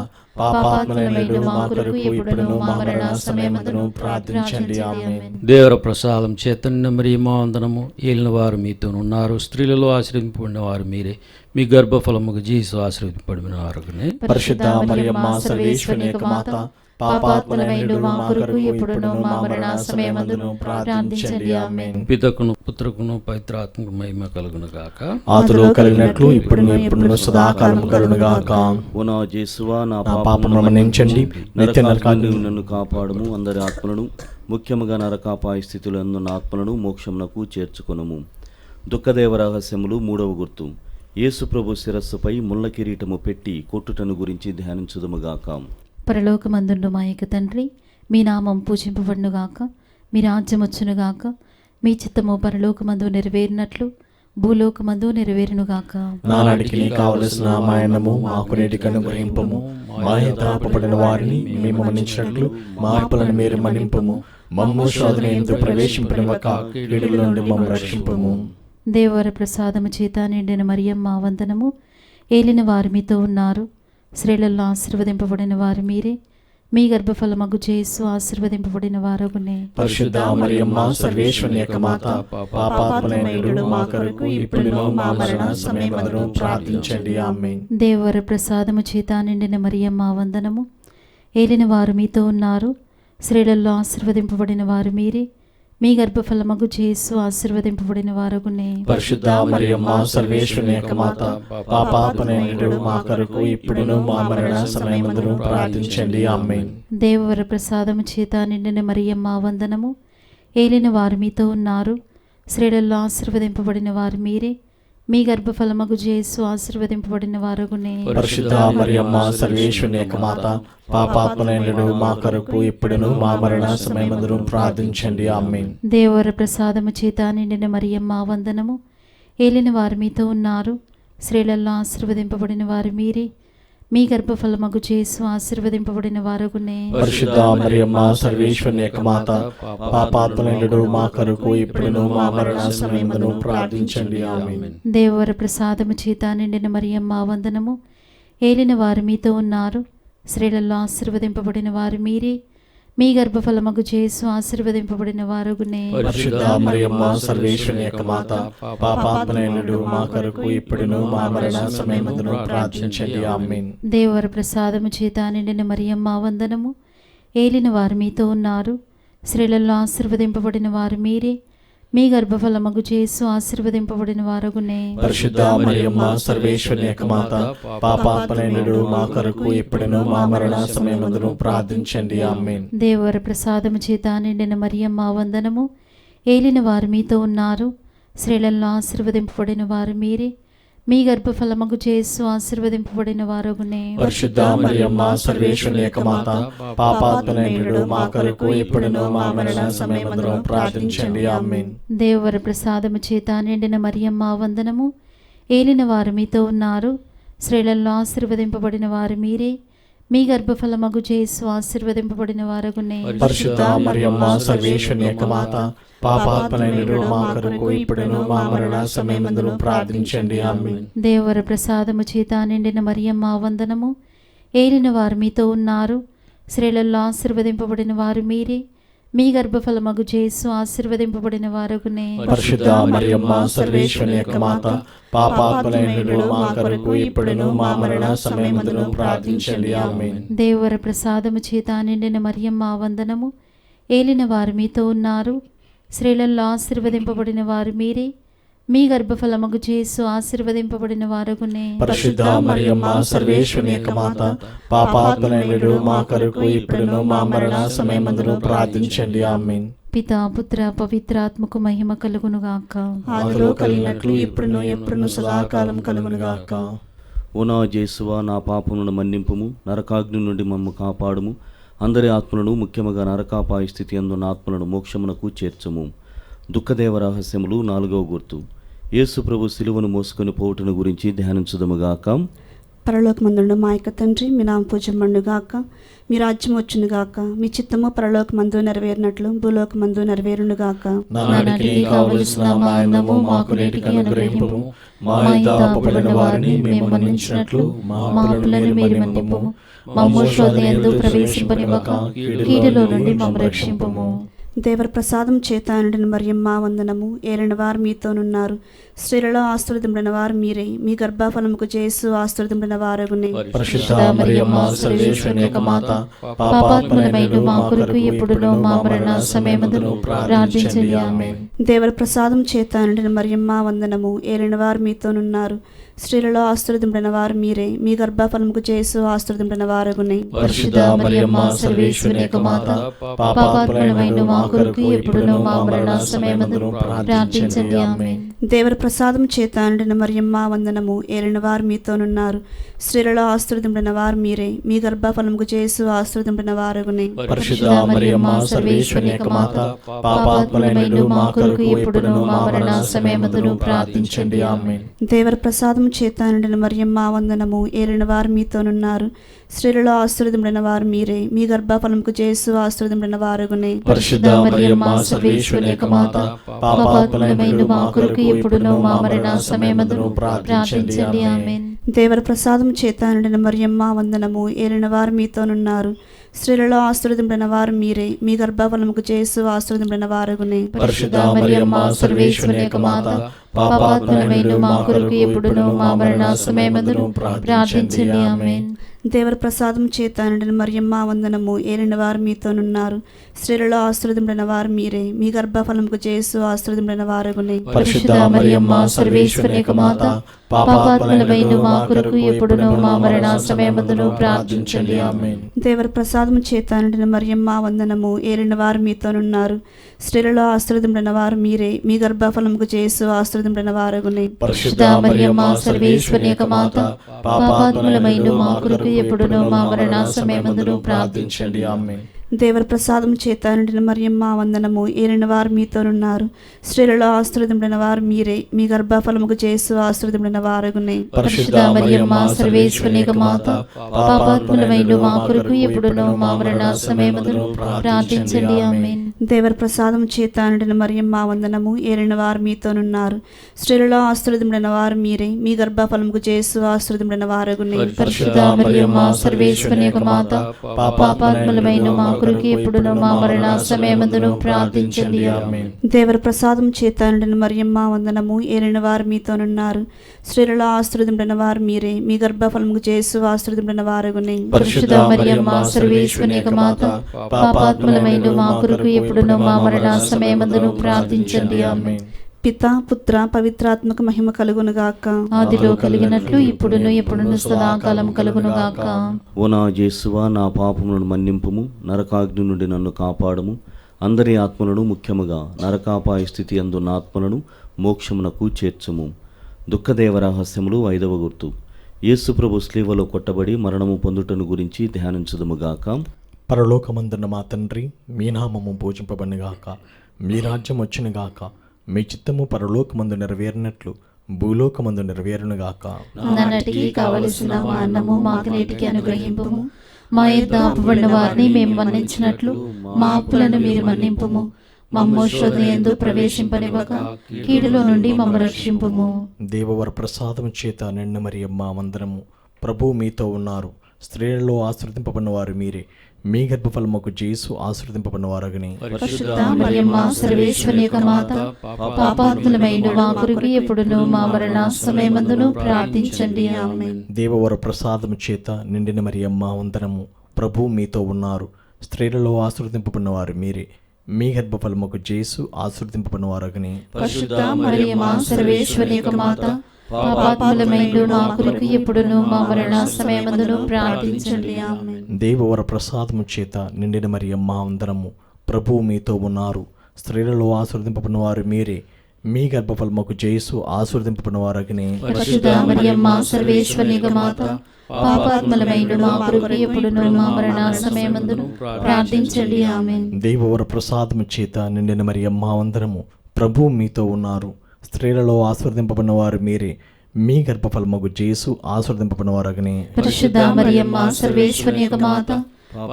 పాపాత్ములైన మా కొరకు ఇప్పుడును మా మరణ సమయమందును ప్రార్థించండి. ఆమేన్. దేవర ప్రసాదం చేతండి మరియమ్మ వందనము ఏలిన వారు మీతోనున్నారు. స్త్రీలలో ఆశ్రయింపబడిన వారు మీరే. మీ గర్భఫలముకు యేసు ఆశ్రయింపబడిన వారగనే. పరిశుద్ధ మరియమ్మ సర్వేశ్వరి యొక్క మాత, పాపాత్ములైన మా కొరకు ఇప్పుడును మా మరణ సమయమందును ప్రార్థించండి. ఆమేన్. పితకును పుత్రకును పవిత్రాత్మకు మహిమ కలుగును గాక. ఆదిలో కలిగినట్లు ఇప్పుడును ఎప్పుడును సదాకాలం కలుగును గాక. ఓ నా యేసువా, నా పాపములను మన్నించండి, నిత్య నరకాగ్ని నుండి నన్ను కాపాడుము. అందరి ఆత్మలను, ముఖ్యముగా నరకాపాయ స్థితిలో ఉన్న ఆత్మలను మోక్షమునకు చేర్చుకొనుము. దుఃఖదేవ రహస్యములు. 3వ గుర్తు. యేసు ప్రభు శిరస్సుపై ముళ్ళ కిరీటము పెట్టి కొట్టుటను గురించి ధ్యానించుదుముగాక. పరలోకమందుండు మా యొక్క తండ్రి, మీ నామం పూజింపబడునుగాక, మీ రాజ్యం వచ్చునుగాక, మీ చిత్తము పరలోకమందు నెరవేరినట్లు భూలోకమందు నెరవేరునుగాక. నానాటికి కావలసిన మాయనము మాకు నేటికి అనుగ్రహింపము. మా యథాపబడిన వారిని మేము మన్నించినట్లు మా అప్పులను మీరు మన్నింపము. మమ్ము శోధన యందు ప్రవేశింపనివ్వక కీడుల నుండి మమ్ము రక్షింపము. దేవర ప్రసాదము చేత నిండిన మరియమ్మ వందనము. ఏలిన వారు మీతో ఉన్నారు. స్త్రీలలో ఆశీర్వదింపబడిన వారు మీరే. మీ గర్భఫలమగు యేసు ఆశీర్వదింపబడిన వారగునే. పరిశుద్ధ మరియమ్మ సర్వేశ్వరి యొక్క మాత, పాపాత్ములైన మా కొరకు ఇప్పుడును మా మరణ సమయమందును ప్రార్థించండి. ఆమేన్. దేవర ప్రసాదము చేత నిండిన మరియమ్మ వందనము. ఏలిన వారు మీతో ఉన్నారు. స్త్రీలలో ఆశీర్వదింపబడిన వారు మీరే. మీ గర్భఫలమగు యేసు ఆశీర్వదింపబడిన వారగునే. పరిశుద్ధ మరియమ్మ సర్వేశ్వరి యొక్క మాత, పాపాత్ములైన మా కొరకు ఇప్పుడును మా మరణ సమయమందును ప్రార్థించండి. ఆమేన్. దేవర ప్రసాదము చేత నిండిన మరియమ్మ వందనము. ఏలిన వారు మీతో ఉన్నారు. స్త్రీలలో ఆశీర్వదింపబడిన వారు మీరే. మీ గర్భఫలమగు యేసు ఆశీర్వదింపబడిన వారగునే. పరిశుద్ధ మరియమ్మ సర్వేశ్వరి యొక్క మాత, పాపాత్ములైన మా కొరకు ఇప్పుడును మా మరణ సమయమందును ప్రార్థించండి. ఆమేన్. దేవర ప్రసాదము చేత నిండిన మరియమ్మ వందనము. ఏలిన వారు మీతో ఉన్నారు. స్త్రీలలో ఆశీర్వదింపబడిన వారు మీరే. మీ గర్భఫలమగు యేసు ఆశీర్వదింపబడిన వారగునే. పరిశుద్ధ మరియమ్మ సర్వేశ్వరి యొక్క మాత, పాపాత్ములైన మా కొరకు ఇప్పుడును మా మరణ సమయమందును ప్రార్థించండి. ఆమేన్. దేవర ప్రసాదము చేత నిండిన మరియమ్మ వందనము. ఏలిన వారు మీతో ఉన్నారు. స్త్రీలలో ఆశీర్వదింపబడిన వారు మీరే. మీ గర్భఫలమగు యేసు ఆశీర్వదింపబడిన వారగునే. పరిశుద్ధ మరియమ్మ సర్వేశ్వరి యొక్క మాత, పాపాత్ములైన మా కొరకు ఇప్పుడును మా మరణ సమయమందును ప్రార్థించండి. ఆమేన్. దేవర ప్రసాదము చేత నిండిన మరియమ్మ వందనము. ఏలిన వారు మీతో ఉన్నారు. స్త్రీలలో ఆశీర్వదింపబడిన వారు మీరే. మీ గర్భఫలమగు యేసు ఆశీర్వదింపబడిన వారగునే. పరిశుద్ధ మరియమ్మ సర్వేశ్వరి యొక్క మాత, పాపాత్ములైన మా కొరకు ఇప్పుడును మా మరణ సమయమందును ప్రార్థించండి. ఆమేన్. దేవర ప్రసాదము చేత నిండిన మరియమ్మ వందనము. ఏలిన వారు మీతో ఉన్నారు. స్త్రీలలో ఆశీర్వదింపబడిన వారు మీరే. మీ గర్భఫలముకు యేసు ఆశీర్వదింపబడిన వారగునే. పరిశుద్ధ మరియమ్మ సర్వేశ్వరుని యొక్క మాత, పాపాత్ములైనడు మా కొరకు ఇప్పుడును మా మరణ సమయమందును ప్రార్థించండి. ఆమేన్. దేవవర ప్రసాదము చేత నిండిన మరియమ్మ వందనము. ఏలిన వారు మీతో ఉన్నారు, స్త్రీలలో ఆశీర్వదింపబడిన వారు మీరే. మీ గర్భఫలమగు యేసు ఆశీర్వదింపబడిన వారగునే. పరిశుద్ధ మరియమ్మ సర్వేశ్వరుని యొక్క మాత, పాపాత్ములైనడు మా కొరకు ఇప్పుడును మా మరణ సమయమందును ప్రార్థించండి. ఆమేన్. దేవవర ప్రసాదము చేత నిండిన మరియమ్మ వందనము. ఏలిన వారు మీతో ఉన్నారు, స్త్రీలలో ఆశీర్వదింపబడిన వారు మీరే. మీ గర్భఫలమగు యేసు ఆశీర్వదింపబడిన వారగునే. పరిశుద్ధ మరియమ్మ సర్వేశ్వరుని యొక్క మాత, పాపాత్ములైనడు మా కొరకు ఇప్పుడును మా మరణ సమయమందును ప్రార్థించండి. ఆమేన్. దేవవర ప్రసాదము చేత నిండిన మరియమ్మ వందనము. ఏలిన వారు మీతో ఉన్నారు, స్త్రీలలో ఆశీర్వదింపబడిన వారు మీరే. మీ గర్భఫలమగు యేసు ఆశీర్వదింపబడిన వారగునే. పరిశుద్ధ మరియమ్మ సర్వేశ్వరుని యొక్క మాత, పాపాత్ములైనడు మా కొరకు ఇప్పుడును మా మరణ సమయమందును ప్రార్థించండి. ఆమేన్. పితా పుత్ర పవిత్రాత్మకు మహిమ కలుగునుగాక. ఆదిలో కలిగినట్లు ఇప్పుడును ఎప్పుడును సదాకాలం కలుగునుగాక. ఓ నా యేసువా, నా పాపములను మన్నింపుము, నరకాగ్ని నుండి మమ్ము కాపాడుము. అందరి ఆత్మలను, ముఖ్యముగా నరకాపాయ స్థితి అందున్న ఆత్మలను మోక్షమునకు చేర్చుము. దుఃఖదేవ రహస్యములు 4వ గుర్తు. యేసు ప్రభు సిలువను మోసుకొని పోవుటను గురించి ధ్యానించుదముగాక. పరలోకమందుండు మా యొక్క తండ్రి, మీ నామం పూజింపబడుగాక, మీ రాజ్యం వచ్చునుగాక, మీ చిత్తము పరలోకమందు నెరవేరినట్లు భూలోకమందు నెరవేరునుగాక. నానాటికి కావలసిన మా అన్నము మాకు నేటికి అనుగ్రహింపుము. మా యుద్ధ అప్పుబడిన వారిని మేము మన్నించినట్లు మా అప్పులను మీరు మన్నింపుము. మమ్ము శోధనయందు ప్రవేశింపనివ్వక కీడులో నుండి మమ్ము రక్షింపుము. దేవర ప్రసాదం చేత నిండిన మరియమ్మ వందనము. ఏలిన వారు మీతోనున్నారు, స్త్రీలలో ఆశీర్వదింపబడిన వారు మీరే. మీ గర్భఫలముకు యేసు ఆశీర్వదింపబడిన వారగునే. పరిశుద్ధ మరియమ్మ సర్వేశ్వరుని యొక్క మాత, పాపాత్ములమైన మా కొరకు ఎప్పుడునో మా మరణ సమయమందును ప్రార్థించండి. ఆమేన్. దేవర ప్రసాదం చేత నిండిన మరియమ్మ వందనము. ఏలిన వారు మీతోనున్నారు, స్త్రీలలో ఆశీర్వదింపబడిన వారు మీరే. మీ గర్భఫలముకు యేసు ఆశీర్వదింపబడిన వారగునే. పరిశుద్ధ మరియమ్మ సర్వేశ్వరుని యొక్క మాత, పాపాత్ములమైన మా కొరకు ఎప్పుడునో మా మరణ సమయమందును ప్రార్థించండి. ఆమేన్. దేవర ప్రసాదం చేత నిండిన మరియమ్మ వందనము. ఏలిన వారు మీతోనున్నారు, స్త్రీలలో ఆశీర్వదింపబడిన వారు మీరే. మీ గర్భఫలముకు యేసు ఆశీర్వదింపబడిన వారగునే. పరిశుద్ధ మరియమ్మ సర్వేశ్వరుని యొక్క మాత, పాపాత్ములమైన మా కొరకు ఎప్పుడునో మా మరణ సమయమందును ప్రార్థించండి. ఆమేన్. దేవర ప్రసాదం చేత నిండిన మరియమ్మ వందనము. ఏలిన వారు మీతోనున్నారు, స్త్రీలలో ఆశీర్వదింపబడిన వారు మీరే. మీ గర్భఫలముకు యేసు ఆశీర్వదింపబడిన వారగునే. పరిశుద్ధ మరియమ్మ సర్వేశ్వరుని యొక్క మాత, పాపాత్ములమైన మా కొరకు ఎప్పుడునో మా మరణ సమయమందును ప్రార్థించండి. ఆమేన్. దేవర ప్రసాదం చేత నిండిన మరియమ్మ వందనము. ఏలిన వారు మీతోనున్నారు, స్త్రీలలో ఆశీర్వదింపబడిన వారు మీరే. మీ గర్భఫలముకు యేసు ఆశీర్వదింపబడిన వారగునే. పరిశుద్ధ మరియమ్మ సర్వేశ్వరుని యొక్క మాత, పాపాత్ములమైన మా కొరకు ఎప్పుడునో మా మరణ సమయమందును ప్రార్థించండి. ఆమేన్. దేవర ప్రసాదం చేత నిండిన మరియమ్మ వందనము. ఏలిన వారు మీతోనున్నారు, స్త్రీలలో ఆశీర్వదింపబడిన వారు మీరే. మీ గర్భఫలముకు యేసు ఆశీర్వదింపబడిన వారగునే. పరిశుద్ధ మరియమ్మ సర్వేశ్వరుని యొక్క మాత, పాపాత్ములమైన మా కొరకు ఎప్పుడునో మా మరణ సమయమందును ప్రార్థించండి. ఆమేన్. దేవర ప్రసాదం చేత నిండిన మరియమ్మ వందనము. ఏలిన వారు మీతోనున్నారు, స్త్రీలలో ఆశీర్వదింపబడిన వారు మీరే. మీ గర్భఫలముకు యేసు ఆశీర్వదింపబడిన వారగునే. పరిశుద్ధ మరియమ్మ సర్వేశ్వరుని యొక్క మాత, పాపాత్ములమైన మా కొరకు ఎప్పుడునో మా మరణ సమయమందును ప్రార్థించండి. ఆమేన్. దేవర ప్రసాదం చేత నిండిన మరియమ్మ వందనము. ఏలిన వారు మీతోనున్నారు, స్త్రీలలో ఆశీర్వదింపబడిన వారు మీరే. మీ గర్భఫలముకు యేసు ఆశీర్వదింపబడిన వారగునే. పరిశుద్ధ మరియమ్మ సర్వేశ్వరుని యొక్క మాత, పాపాత్ములమైన మా కొరకు ఎప్పుడునో మా మరణ సమయమందును ప్రార్థించండి. ఆమేన్. దేవర ప్రసాదం చేత నిండిన మరియమ్మ వందనము. ఏలిన వారు మీతోనున్నారు, స్త్రీలలో ఆశీర్వదింపబడిన వారు మీరే. మీ గర్భఫలముకు యేసు ఆశీర్వదింపబడిన వారగునే. పరిశుద్ధ మరియమ్మ సర్వేశ్వరుని యొక్క మాత, పాపాత్ములమైన మా కొరకు ఎప్పుడునో మా మరణ సమయమందును ప్రార్థించండి. ఆమేన్. దేవర ప్రసాదం చేత నిండిన మరియమ్మ వందనము. ఏలిన వారు మీతోనున్నారు, స్త్రీలలో ఆశీర్వదింపబడిన వారు మీరే. మీ గర్భఫలముకు యేసు ఆశీర్వదింపబడిన వారగునే. పరిశుద్ధ మరియమ్మ సర్వేశ్వరుని యొక్క మాత, పాపాత్ములమైన మా కొరకు ఎప్పుడునో మా మరణ సమయమందును ప్రార్థించండి. ఆమేన్. పిత పుత్ర పవిత్రాత్మక మహిమ కలుగునుగాక. ఆదిలో కలిగినట్లు ఇప్పుడును ఎప్పుడును సదాకాలం కలుగునుగాక. ఓ నా యేసువా, నా పాపములను మన్నింపుము, నరకాగ్ని నుండి నన్ను కాపాడుము. అందరి ఆత్మలను, ముఖ్యముగా నరకాపాయ స్థితి అందున్న ఆత్మలను మోక్షమునకు చేర్చుము. దుఃఖదేవ రహస్యములు 5వ గుర్తు. యేసు ప్రభు స్లీవలో కొట్టబడి మరణము పొందుటను గురించి ధ్యానించుదుముగాక. పరలోకమందున్న మా తండ్రి, మీ నామము పూజింపబడునుగాక, మీ రాజ్యం వచ్చునుగాక, మీ చిత్తము పరలోకమందు నెరవేరినట్లు భూలోకమందు నెరవేరునుగాక. నన్నటికి కావలసిన మా అన్నము మాకు నేటికి అనుగ్రహింపుము. మా యొద్ద అప్పుబడిన వారిని మేము మన్నించినట్లు మా అప్పులను మీరు మన్నింపుము. మమ్ము శోధన యందు ప్రవేశింపనివ్వక కీడులో నుండి మమ్ము రక్షింపుము. దేవవర ప్రసాదము చేత నిండు మరియమ్మ వందనము. ప్రభువు మీతో ఉన్నారు. స్త్రీలలో ఆశీర్వదింపబడిన వారు మీరే. మీ గర్భఫలముకు జేసు ఆశీర్వదింపబడిన వారగని. పరిశుద్ధ మరియమ్మ సర్వేశ్వరి యొక్క మాత, పాపాత్ములమైన మా కొరకు ఎప్పుడును మా మరణ సమయమందును ప్రార్థించండి. ఆమేన్. దేవవర ప్రసాదము చేత నిండిన మరియమ్మ వందనము. ప్రభువు మీతో ఉన్నారు. స్త్రీలలో ఆశీర్వదింపబడిన వారు మీరే. మీ గర్భఫలముకు జేసు ఆశీర్వదింపబడిన వారగని. పరిశుద్ధ మరియమ్మ సర్వేశ్వరి యొక్క మాత, పాపాత్ములమైన మా కొరకు ఎప్పుడును మా మరణ సమయమందును ప్రార్థించండి. ఆమేన్. దేవవర ప్రసాదము చేత నిండిన మరియమ్మ వందనము. ప్రభువు మీతో ఉన్నారు. స్త్రీలలో ఆశీర్వదింపబడిన వారు మీరే. మీ గర్భఫలముకు జేసు ఆశీర్వదింపబడిన వారగని. పరిశుద్ధ మరియమ్మ సర్వేశ్వరి యొక్క మాత, పాపాత్ములమైన మా కొరకు ఎప్పుడును మా మరణ సమయమందును ప్రార్థించండి. ఆమేన్. దేవవర ప్రసాదము చేత నిండిన మరియమ్మ వందనము. ప్రభువు మీతో ఉన్నారు. స్త్రీలలో ఆశీర్వదింపబడిన వారు మీరే. మీ గర్భఫలముకు జేసు ఆశీర్వదింపబడిన వారగని. పరిశుద్ధ మరియమ్మ సర్వేశ్వరి యొక్క మాత,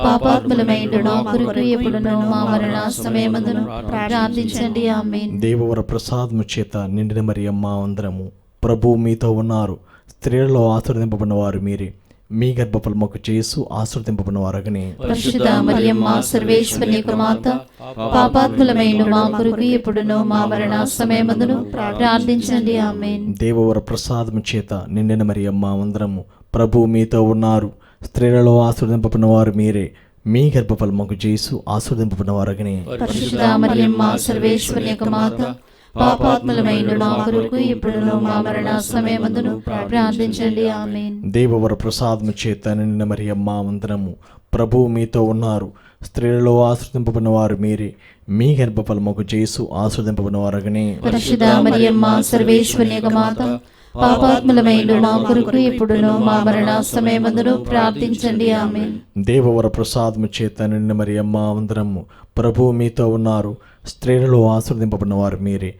పాపాత్ములమైన మా కొరకు ఎప్పుడును మా మరణ సమయమందును ప్రార్థించండి. ఆమేన్. దేవవర ప్రసాదము చేత నిండిన మరియమ్మ వందనము. ప్రభువు మీతో ఉన్నారు. స్త్రీలలో ఆశీర్వదింపబడిన వారు మీరే. మీ గర్భఫలముకు జేసు ఆశీర్వదింపబడిన వారగని. పరిశుద్ధ మరియమ్మ సర్వేశ్వరి యొక్క మాత, పాపాత్ములమైన మా కొరకు ఎప్పుడును మా మరణ సమయమందును ప్రార్థించండి. ఆమేన్. దేవవర ప్రసాదము చేత నిండిన మరియమ్మ వందనము. ప్రభువు మీతో ఉన్నారు. స్త్రీలలో ఆశీర్వదింపబడిన వారు మీరే. మీ గర్భఫలముకు జేసు ఆశీర్వదింపబడిన వారగని. పరిశుద్ధ మరియమ్మ సర్వేశ్వరి యొక్క మాత, పాపాత్ములమైన మా కొరకు ఎప్పుడును మా మరణ సమయమందును ప్రార్థించండి. ఆమేన్. దేవవర ప్రసాదము చేత నిండిన మరియమ్మ వందనము. ప్రభువు మీతో ఉన్నారు. స్త్రీలలో ఆశీర్వదింపబడిన వారు మీరే. మీ గర్భఫలముకు జేసు ఆశీర్వదింపబడిన వారగని. పరిశుద్ధ మరియమ్మ సర్వేశ్వరి యొక్క మాత, పాపాత్ములమైన మా కొరకు ఎప్పుడును మా మరణ సమయమందును ప్రార్థించండి. ఆమేన్. దేవవర ప్రసాదము చేత నిండిన మరియమ్మ వందనము. ప్రభువు మీతో ఉన్నారు. స్త్రీలలో ఆశీర్వదింపబడిన వారు మీరే.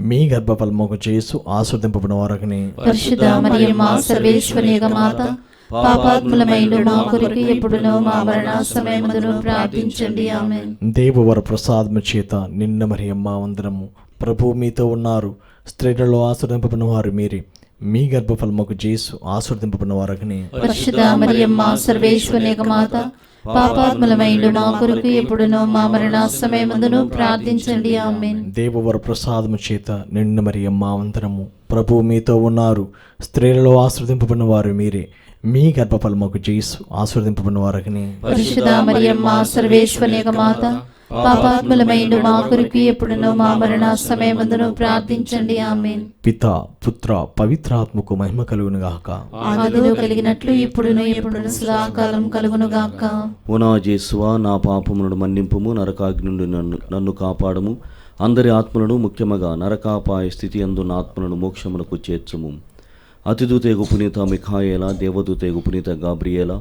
మీ గర్భఫలముకు జేసు ఆశీర్వదింపబడిన వారగని. పరిశుద్ధ మరియమ్మ సర్వేశ్వరి యొక్క మాత, పాపాత్ములమైన మా కొరకు ఎప్పుడును మా మరణ సమయమందును ప్రార్థించండి. ఆమేన్. దేవవర ప్రసాదము చేత నిండిన మరియమ్మ వందనము. ప్రభువు మీతో ఉన్నారు. స్త్రీలలో ఆశీర్వదింపబడిన వారు మీరే. మీ గర్భఫలముకు జేసు ఆశీర్వదింపబడిన వారగని. పరిశుద్ధ మరియమ్మ సర్వేశ్వరి యొక్క మాత, పాపాత్ములమైన మా కొరకు ఎప్పుడును మా మరణ సమయమందును ప్రార్థించండి. ఆమేన్. దేవవర ప్రసాదము చేత నిండిన మరియమ్మ వందనము. ప్రభువు మీతో ఉన్నారు. స్త్రీలలో ఆశీర్వదింపబడిన వారు మీరే. మీ గర్భఫలముకు జేసు ఆశీర్వదింపబడిన వారగని. పరిశుద్ధ మరియమ్మ సర్వేశ్వరి యొక్క మాత, పాపాత్ములమైన మా కొరకు ఎప్పుడును మా మరణ సమయమందును ప్రార్థించండి. ఆమేన్. పితా, పుత్ర, పవిత్రాత్మకు మహిమ కలుగునుగాక. ఆదిలో కలిగినట్లు ఇప్పుడును ఎప్పుడును సదాకాలం కలుగునుగాక. ఓ నా యేసువా, నా పాపములను మన్నింపుము, నరకాగ్ని నుండి నన్ను కాపాడము, అందరి ఆత్మలను ముఖ్యముగా నరకాపాయ స్థితి అందున్న ఆత్మలను మోక్షమునకు చేర్చుము. అతిదూతేగు పునీత మిఖాయేల, దేవదూతేగు పునీత గాబ్రియేల,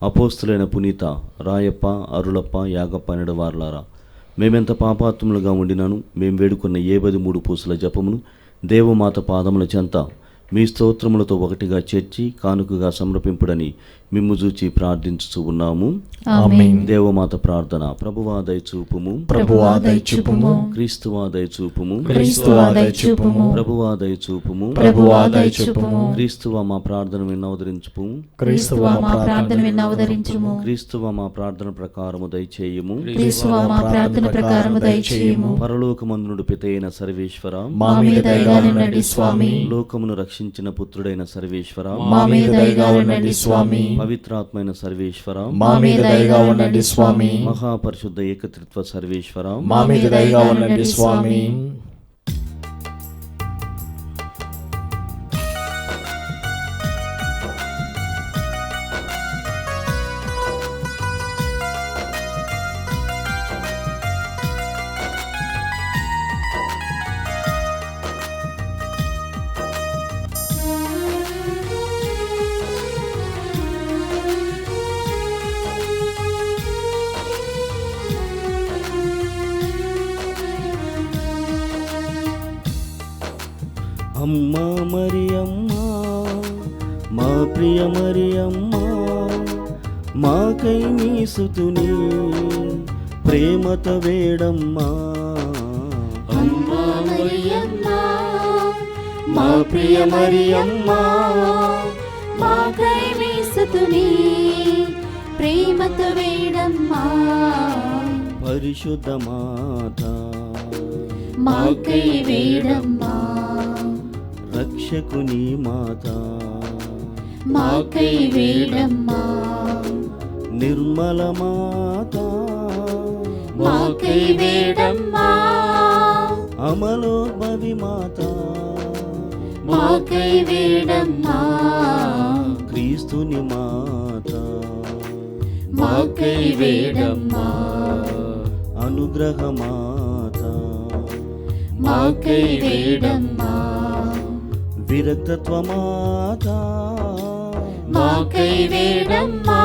అపోస్తులైన పునీత రాయప్ప, అరుళప్ప, యాగప్ప అనడు వార్లారా, మేమెంత పాపాత్ములుగా ఉండినాను, మేము వేడుకున్న 73 పూసల జపమును దేవమాత పాదముల చెంత మీ స్తోత్రములతో ఒకటిగా చేర్చి కానుకగా సమర్పింపుడని మిమ్ము చూచి ప్రార్థించుచు ఉన్నాము. ఆమేన్. దేవమాత ప్రార్థన. ప్రభువా దయచూపుము, ప్రభువా దయచూపుము, క్రీస్తువా దయచూపుము, క్రీస్తువా దయచూపుము, ప్రభువా దయచూపుము, ప్రభువా దయచూపుము, క్రీస్తువా మా ప్రార్థన విన్నవదరించుము, క్రీస్తువా మా ప్రార్థన విని అవతరించుము, క్రీస్తువా మా ప్రార్థన ప్రకారము దయచేయము, క్రీస్తువా మా ప్రార్థన ప్రకారము దయచేయము. పరలోకమందునుడు పితైన సర్వేశ్వర, మా మీద దయగా ఉండండి స్వామి. లోకమును రక్షించిన పుత్రుడైన సర్వేశ్వర, మా మీద దయగా ఉండండి స్వామి. పవిత్రాత్మైన సర్వేశ్వర, మా మీద దయగా ఉండండి స్వామి. మహాపరిశుద్ధ ఏకత్రిత్వ సర్వేశ్వర, మా మీద దయగా ఉండండి స్వామి. అమ్మా మరియమ్మా, మా ప్రియ మరియమ్మా, మాకై మీ సుతుని ప్రేమతో వేడమ్మా. అమ్మా మరియమ్మా, మా ప్రియ మరియమ్మా, మాకై మీ సుతుని ప్రేమతో వేడమ్మా. పరిశుద్ధ మాత, మాకై వేడమ్మా. రక్షకుని మాత, మాకై వేడమ్మా. నిర్మల మాత, మాకై వేడమ్మా. అమలోద్భవి మాత, మాకై వేడమ్మా. క్రీస్తుని మాత, మాకై వేడమ్మా. అనుగ్రహ మాత, మాకై వేడమ్మా. విరక్తత్వ మాత, మాకై వేడమ్మా.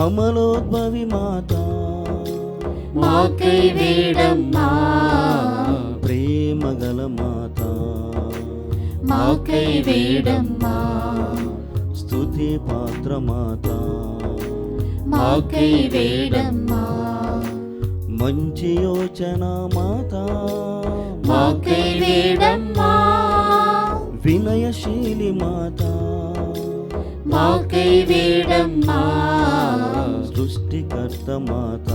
అమలోద్భవి మాత, మాకై వేడమ్మా. ప్రేమగల మాత, మాకై వేడమ్మా. స్తుతి పాత్ర మాత, మాకై వేడమ్మా. మంచి యోచన మాత, మాకై వేడమ్మా. వినయశీలి మాత, మాకై వేడమ్మా. సృష్టికర్త మాత,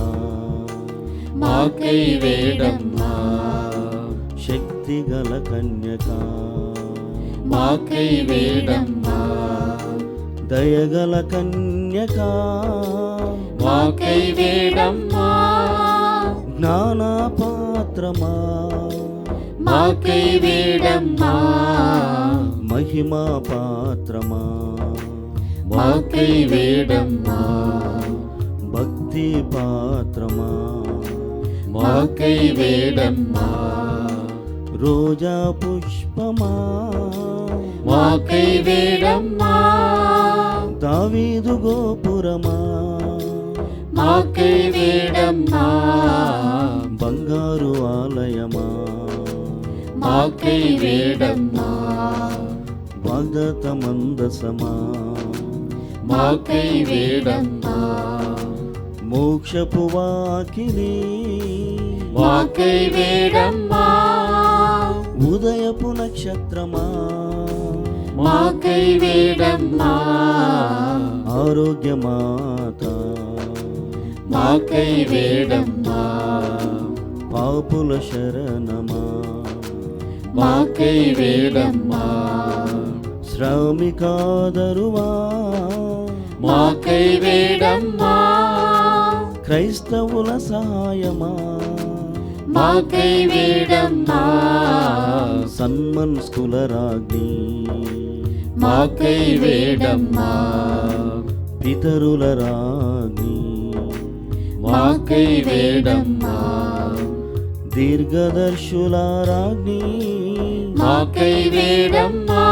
మాకై వేడమ్మా. శక్తిగల కన్యక, మాకై వేడమ్మా. దయగల కన్యక, మాకై వేడమ్మా. జ్ఞాన పాత్రమా, మాకై వేడమ్మా. మహిమా పాత్రమా, మాకై వేడమ్మా. భక్తి పాత్రమా, మాకై వేడమ్మా. రోజా పుష్పమా, మాకై వేడమ్మా. దావీదు గోపురమా, మాకై వేడమ్మా. బంగారు ఆలయమా, మాకై వేడమ్మా. వాగ్దత్త మందసమా, మాకై వేడమ్మా. మోక్షపు వాకిలి, మాకై వేడమ్మా. ఉదయపు నక్షత్రమా, మాకై వేడమ్మా. ఆరోగ్యమాత, మాకై వేడమ్మా. పాపుల శరణమా, మాకై వేడమ్మా. శ్రామికాదరువా, మాకై వేడమ్మా. క్రైస్తవుల సహాయమా, మాకై వేడమ్మా. సన్మనస్కుల రాజ్ఞి, మాకై వేడమ్మా. పితరుల రాజ్ఞి, మాకై వేడమ్మా. దీర్ఘదర్శుల రాజ్ఞి, మాకై వేడమ్మా.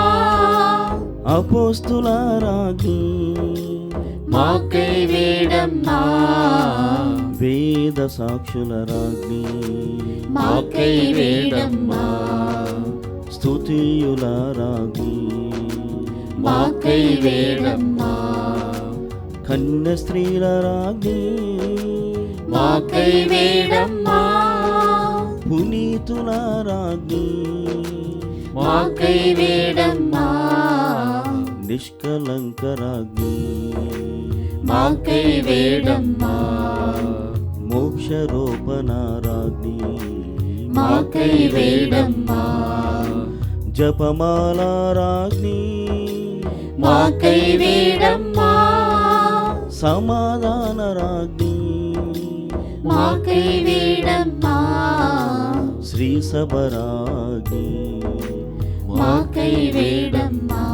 అపోస్తుల రాజ్ఞి, మాకై వేడమ్మా. వేద సాక్షుల రాజ్ఞి, మాకై వేడమ్మా. స్తుతియుల రాజ్ఞి, మాకై వేడమ్మా. కన్య స్త్రీల రాజ్ఞి, మాకై వేడమ్మా. పునీతుల రాజ్ఞి, మాకై వేడమ్మా. నిష్కలంక రాజ్ఞి, మాకై వేడమ్మా. మోక్షరూపణ రాజ్ఞి, మాకై వేడమ్మా. జపమాల రాజ్ఞి, మాకై వేడమ్మా. సమాధాన రాజ్ఞి, మాకై వేడమ్మా. శ్రీ సభరాజ్ఞి, మాకై వేడమ్మా.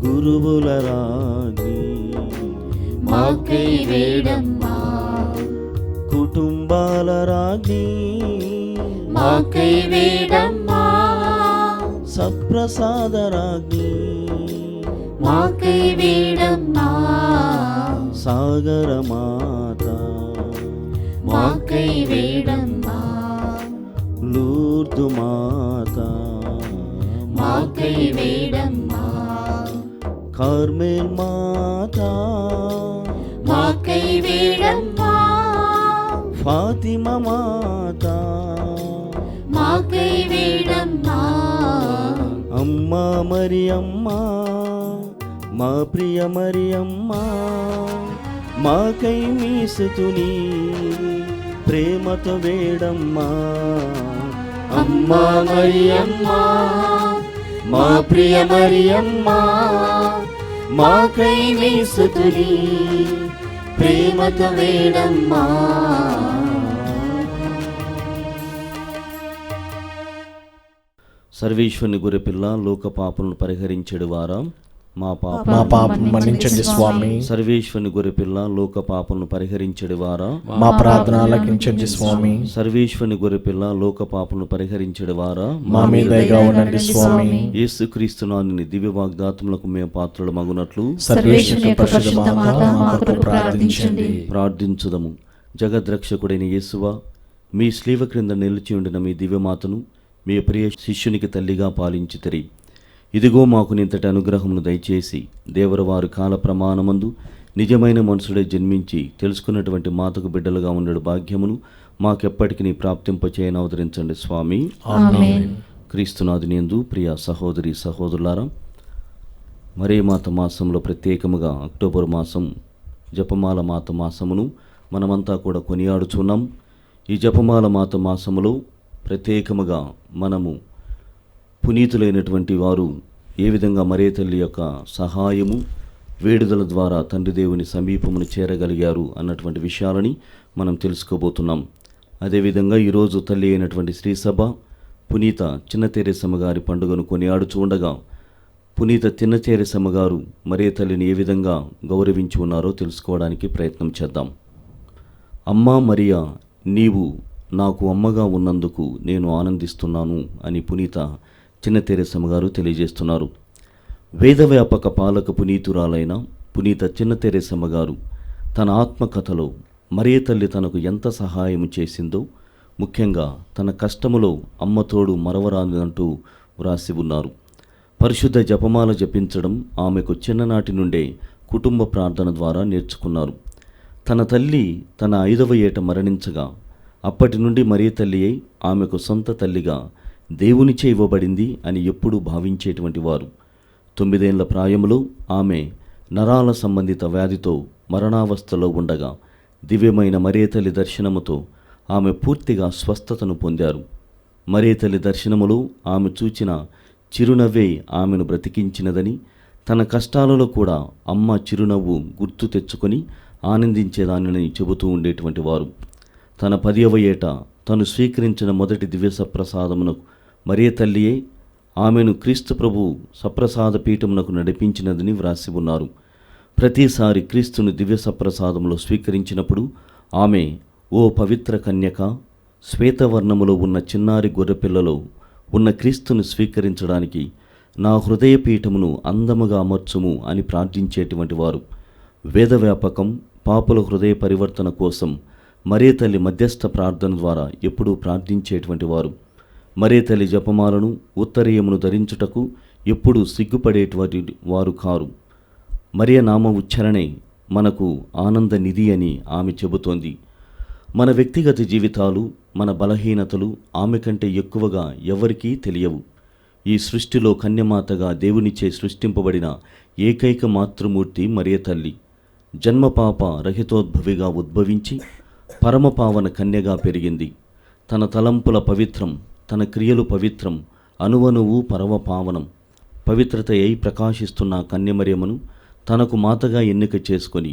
గురువుల రాజ్ఞి, మాకై వేడమ్మా. కుటుంబాల రాజ్ఞి, మాకై వేడమ్మా. సప్రసాద రాజ్ఞి, మాకై వేడమ్మా. సాగర మాత, మాకై వేడమ్మా. లూర్దు మాత, మాకై వేడమ్మా. కార్మెల్ మాత మాకై వేడమ్మా. ఫాతిమా మాత మాకై వేడమ్మా. అమ్మా మరియమ్మ మా ప్రియ మరియమ్మ మాకై మీ స్తుతుని ప్రేమతో వేడమ్మా. అమ్మా మరియమ్మ మా ప్రియ మరియమ్మ మాకై మీ స్తుతుని ప్రేమతో వేడమ్మా. సర్వేశ్వరుని గొర్రెపిల్ల లోక పాపలను పరిహరించెడు వారా మా పాప మా పాపం మన్నించండి స్వామి. సర్వేశ్వరుని గొర్రెపిల్ల లోక పాపలను పరిహరించెడు వారా మా ప్రార్థన ఆలకించండి స్వామి. సర్వేశ్వరుని గొర్రెపిల్ల లోక పాపలను పరిహరించెడు వారా మా మీద దయగా ఉండండి స్వామి. యేసుక్రీస్తునాని దివ్య వాగ్దాతములకు మేము పాత్రలు మగునట్లు సర్వేశ్వరుని యొక్క పరిశుద్ధ మాత మా కొరకు ప్రార్థించండి. ప్రార్థించుదము. జగద్రక్షకుడైన యేసువా, మీ స్లీవ క్రింద నిలిచి ఉండిన మీ దివ్యమాతను మీ ప్రియ శిష్యునికి తల్లిగా పాలించితిరి. ఇదిగో మాకు నింతటి అనుగ్రహమును దయచేసి దేవరవారు కాల ప్రమాణమందు నిజమైన మనుషుడే జన్మించి తెలుసుకున్నటువంటి మాతకు బిడ్డలుగా ఉండడు భాగ్యమును మాకెప్పటికీ ప్రాప్తింపచేయని అవతరించండి స్వామి. ఆమేన్. క్రీస్తునాథుని యందు ప్రియ సహోదరి సహోదరులారా, మరే మాత మాసంలో ప్రత్యేకముగా అక్టోబర్ మాసం జపమాల మాత మాసమును మనమంతా కూడా కొనియాడుచున్నాం. ఈ జపమాల మాత మాసములో ప్రత్యేకముగా మనము పునీతులైనటువంటి వారు ఏ విధంగా మరే తల్లి యొక్క సహాయము వేడుదల ద్వారా తండ్రి దేవుని సమీపమును చేరగలిగారు అన్నటువంటి విషయాలని మనం తెలుసుకోబోతున్నాం. అదేవిధంగా ఈరోజు తల్లి అయినటువంటి శ్రీసభ పునీత చిన్న తెరేసమ్మ గారి పండుగను కొనియాడుచూ ఉండగా పునీత చిన్న తెరేసమ్మ గారు మరే తల్లిని ఏ విధంగా గౌరవించి ఉన్నారో తెలుసుకోవడానికి ప్రయత్నం చేద్దాం. అమ్మా మరియా, నీవు నాకు అమ్మగా ఉన్నందుకు నేను ఆనందిస్తున్నాను అని పునీత చిన్న తెరేసమ్మ గారు తెలియజేస్తున్నారు. వేదవ్యాపక పాలక పునీతురాలైన పునీత చిన్న తెరేసమ్మ గారు తన ఆత్మకథలో మరే తల్లి తనకు ఎంత సహాయం చేసిందో, ముఖ్యంగా తన కష్టములో అమ్మతోడు మరవరాదంటూ వ్రాసి ఉన్నారు. పరిశుద్ధ జపమాల జపించడం ఆమెకు చిన్ననాటి నుండే కుటుంబ ప్రార్థన ద్వారా నేర్చుకున్నారు. తన తల్లి తన 5వ ఏట మరణించగా అప్పటి నుండి మరే తల్లియే ఆమెకు సొంత తల్లిగా దేవునిచే ఇవ్వబడింది అని ఎప్పుడూ భావించేటువంటి వారు. 9 ఏళ్ల ప్రాయంలో ఆమె నరాల సంబంధిత వ్యాధితో మరణావస్థలో ఉండగా దివ్యమైన మరే తల్లి దర్శనముతో ఆమె పూర్తిగా స్వస్థతను పొందారు. మరే తల్లి దర్శనములో ఆమె చూచిన చిరునవ్వే ఆమెను బ్రతికించినదని, తన కష్టాలలో కూడా అమ్మ చిరునవ్వు గుర్తు తెచ్చుకొని ఆనందించేదానిని చెబుతూ ఉండేటువంటి వారు. తన 10వ ఏట తను స్వీకరించిన మొదటి దివ్య సప్రసాదమును మరే తల్లియే ఆమెను క్రీస్తు ప్రభు సప్రసాద పీఠమునకు నడిపించినదని వ్రాసి ఉన్నారు. ప్రతిసారి క్రీస్తును దివ్య సప్రసాదములో స్వీకరించినప్పుడు ఆమె, ఓ పవిత్ర కన్యక, శ్వేతవర్ణములో ఉన్న చిన్నారి గొర్రెపిల్లలో ఉన్న క్రీస్తును స్వీకరించడానికి నా హృదయ పీఠమును అందముగా అమర్చుము అని ప్రార్థించేటువంటి వారు. వేదవ్యాపకం పాపుల హృదయ పరివర్తన కోసం మరే తల్లి మధ్యస్థ ప్రార్థన ద్వారా ఎప్పుడూ ప్రార్థించేటువంటి వారు. మరే తల్లి జపమాలను ఉత్తరీయమును ధరించుటకు ఎప్పుడూ సిగ్గుపడేటువంటి వారు కారు. మరియ నామ ఉచ్చారణే మనకు ఆనంద నిధి అని ఆమె చెబుతోంది. మన వ్యక్తిగత జీవితాలు, మన బలహీనతలు ఆమె కంటే ఎక్కువగా ఎవరికీ తెలియవు. ఈ సృష్టిలో కన్యమాతగా దేవునిచే సృష్టింపబడిన ఏకైక మాతృమూర్తి మరియ తల్లి. జన్మపాప రహితోద్భవిగా ఉద్భవించి పరమపావన కన్యగా పెరిగింది. తన తలంపుల పవిత్రం, తన క్రియలు పవిత్రం, అణువణువు పరమపావనం. పవిత్రత అయి ప్రకాశిస్తున్న కన్యమరియమ్మను తనకు మాతగా ఎన్నిక చేసుకొని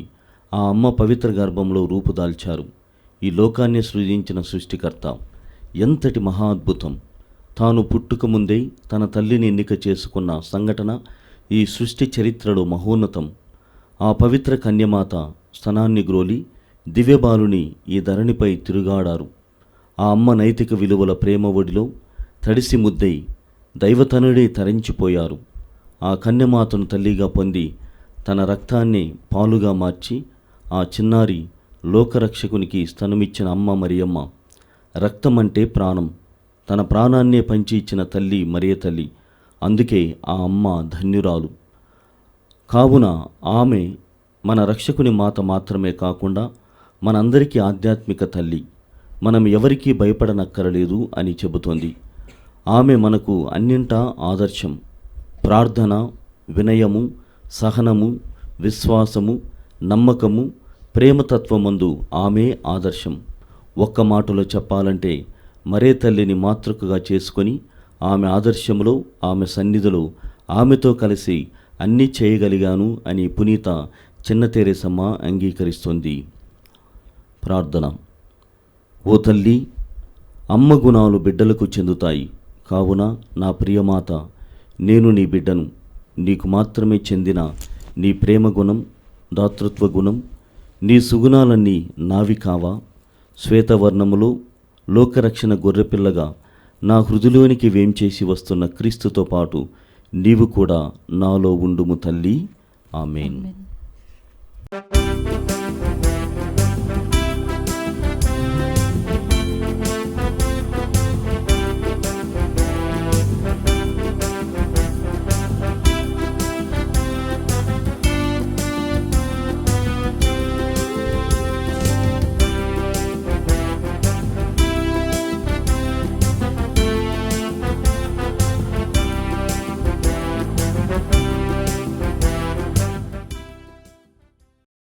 ఆ అమ్మ పవిత్ర గర్భంలో రూపుదాల్చారు. ఈ లోకాన్ని సృజించిన సృష్టికర్త ఎంతటి మహా అద్భుతం! తాను పుట్టుక ముందే తన తల్లిని ఎన్నిక చేసుకున్న సంఘటన ఈ సృష్టి చరిత్రలో మహోన్నతం. ఆ పవిత్ర కన్యమాత స్తనాన్ని గ్రోలి దివ్యబాలుని ఈ ధరణిపై తిరుగాడారు. ఆ అమ్మ నైతిక విలువల ప్రేమ ఒడిలో తడిసి ముద్దై దైవతనుడే తరించిపోయారు. ఆ కన్యమాతను తల్లిగా పొంది తన రక్తాన్ని పాలుగా మార్చి ఆ చిన్నారి లోకరక్షకునికి స్తనమిచ్చిన అమ్మ మరియమ్మ. రక్తం అంటే ప్రాణం. తన ప్రాణాన్నే పంచి ఇచ్చిన తల్లి మరియ తల్లి. అందుకే ఆ అమ్మ ధన్యురాలు. కావున ఆమె మన రక్షకుని మాత మాత్రమే కాకుండా మనందరికీ ఆధ్యాత్మిక తల్లి. మనం ఎవరికీ భయపడనక్కరలేదు అని చెబుతోంది. ఆమె మనకు అన్నింటా ఆదర్శం. ప్రార్థన, వినయము, సహనము, విశ్వాసము, నమ్మకము, ప్రేమతత్వమందు ఆమె ఆదర్శం. ఒక్క మాటలో చెప్పాలంటే మరే తల్లిని మాతృకగా చేసుకొని ఆమె ఆదర్శంలో, ఆమె సన్నిధిలో ఆమెతో కలిసి అన్నీ చేయగలిగాను అని పునీత చిన్న తెరేసమ్మ అంగీకరిస్తుంది. ప్రార్థన. ఓ తల్లి, అమ్మ గుణాలు బిడ్డలకు చెందుతాయి. కావున నా ప్రియమాత, నేను నీ బిడ్డను. నీకు మాత్రమే చెందిన నీ ప్రేమ గుణం, దాతృత్వ గుణం, నీ సుగుణాలన్నీ నావి కావా? శ్వేతవర్ణములో లోకరక్షణ గొర్రెపిల్లగా నా హృదిలోనికి వేంచేసి వస్తున్న క్రీస్తుతో పాటు నీవు కూడా నాలో ఉండుము తల్లి. ఆమేన్. ఆమేన్.